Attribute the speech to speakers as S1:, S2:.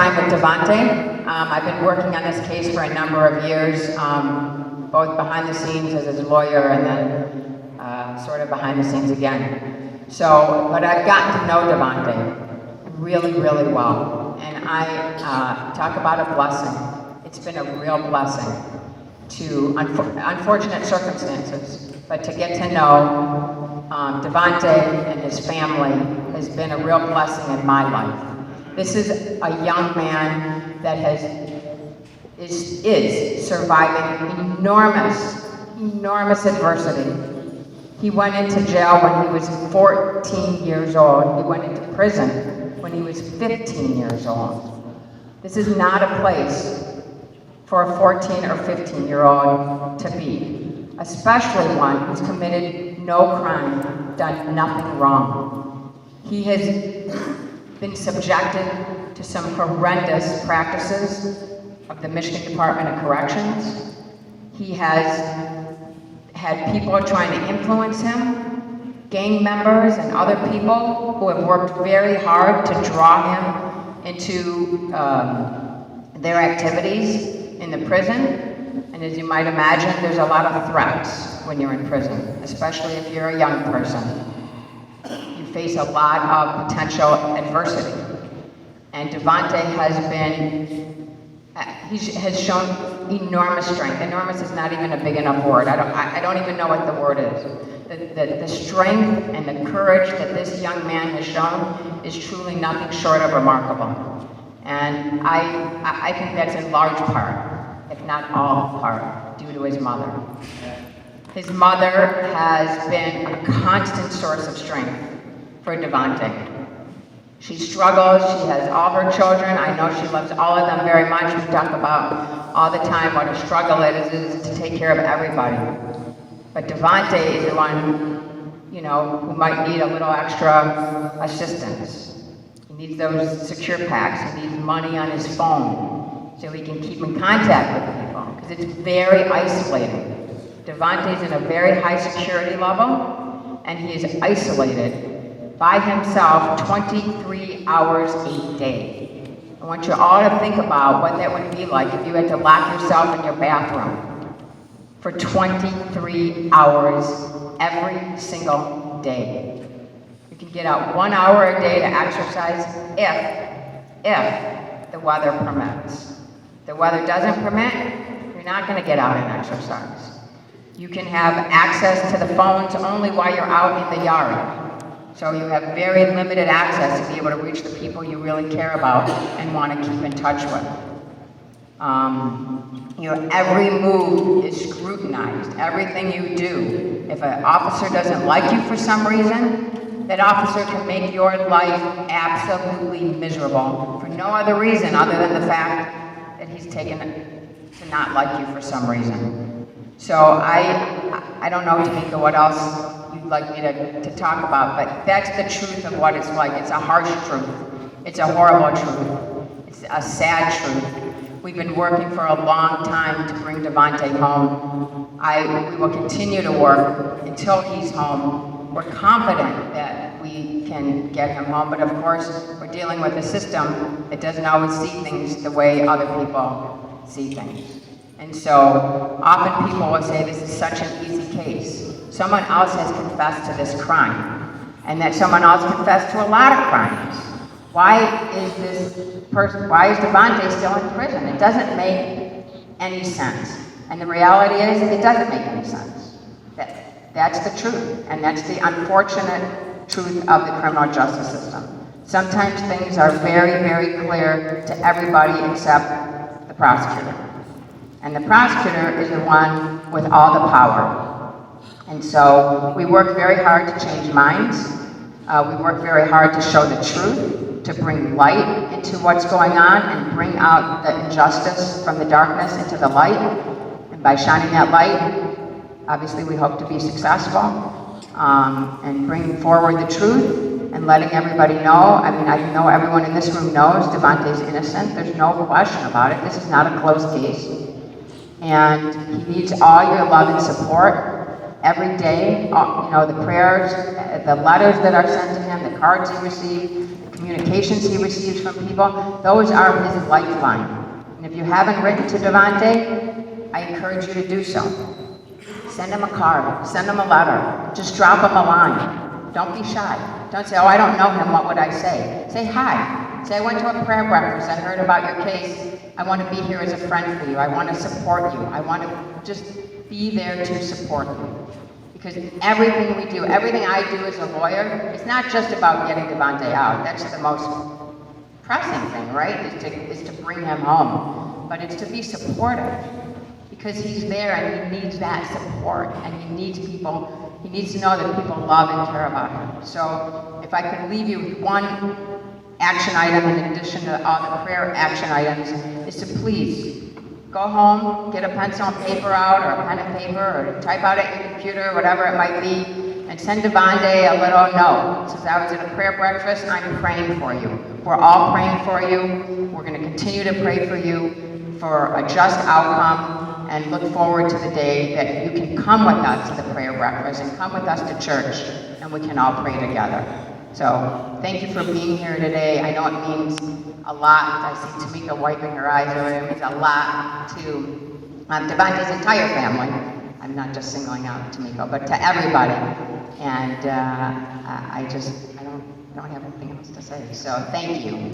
S1: time with Devante. I've been working on this case for a number of years, both behind the scenes as his lawyer and then sort of behind the scenes again. But I've gotten to know Devante really, really well. And I talk about a blessing. It's been a real blessing to unfortunate circumstances, but to get to know Devante and his family has been a real blessing in my life. This is a young man that is surviving enormous adversity. He went into jail when he was 14 years old. He went into prison when he was 15 years old. This is not a place for a 14 or 15-year-old to be, especially one who's committed no crime, done nothing wrong. He has been subjected to some horrendous practices of the Michigan Department of Corrections. He has had people trying to influence him, gang members and other people who have worked very hard to draw him into their activities in the prison. And as you might imagine, there's a lot of threats when you're in prison, especially if you're a young person. You face a lot of potential adversity. And Devante has shown enormous strength. Enormous is not even a big enough word. I don't even know what the word is. The strength and the courage that this young man has shown is truly nothing short of remarkable. And I think that's in large part, if not all part, due to his mother. His mother has been a constant source of strength for Devante. She struggles, she has all her children. I know she loves all of them very much. We talk about all the time what a struggle it is to take care of everybody. But Devante is the one, who might need a little extra assistance. He needs those secure packs, he needs money on his phone so he can keep in contact with people, because it's very isolating. Devante's in a very high security level, and he is isolated by himself 23 hours a day. I want you all to think about what that would be like if you had to lock yourself in your bathroom for 23 hours every single day. You can get out 1 hour a day to exercise if the weather permits. If the weather doesn't permit, you're not going to get out and exercise. You can have access to the phones only while you're out in the yard. So you have very limited access to be able to reach the people you really care about and want to keep in touch with. Every move is scrutinized, everything you do. If an officer doesn't like you for some reason, that officer can make your life absolutely miserable for no other reason other than the fact that he's taken to not like you for some reason. So I don't know, Tamika, what else you'd like me to talk about, but that's the truth of what it's like. It's a harsh truth. It's a horrible truth. It's a sad truth. We've been working for a long time to bring Devante home. We will continue to work until he's home. We're confident that we can get him home, but of course, we're dealing with a system that doesn't always see things the way other people see things. And so often people will say this is such an easy case. Someone else has confessed to this crime, and that someone else confessed to a lot of crimes. Why is Devante still in prison? It doesn't make any sense. And the reality is, it doesn't make any sense. That's the truth, and that's the unfortunate truth of the criminal justice system. Sometimes things are very, very clear to everybody except the prosecutor. And the prosecutor is the one with all the power. And so we work very hard to change minds. We work very hard to show the truth, to bring light into what's going on and bring out the injustice from the darkness into the light. And by shining that light, obviously we hope to be successful and bringing forward the truth and letting everybody know. I mean, I know everyone in this room knows Devante's innocent. There's no question about it. This is not a closed case. And he needs all your love and support every day. The prayers, the letters that are sent to him, the cards he received, the communications he receives from people, those are his lifeline. And if you haven't written to Devante, I encourage you to do so. Send him a card, send him a letter, just drop him a line. Don't be shy. Don't say, oh, I don't know him, what would I say? Say hi. Say, I went to a prayer breakfast, I heard about your case. I want to be here as a friend for you. I want to support you. I want to just be there to support you. Because everything we do, everything I do as a lawyer, it's not just about getting Devante out. That's the most pressing thing, right? Is to bring him home. But it's to be supportive. Because he's there and he needs that support. And he needs people, he needs to know that people love and care about him. So if I could leave you with one action item in addition to all the prayer action items, is to please go home, get a pencil and paper out, or a pen and paper, or type out at your computer, whatever it might be, and send Devante a little note. It says, I was at a prayer breakfast, I'm praying for you. We're all praying for you. We're going to continue to pray for you for a just outcome, and look forward to the day that you can come with us to the prayer breakfast and come with us to church, and we can all pray together. So, thank you for being here today. I know it means a lot. I see Tamika wiping her eyes over it. It means a lot to Devante's entire family. I'm not just singling out Tamika, but to everybody. And I don't have anything else to say. So, thank you.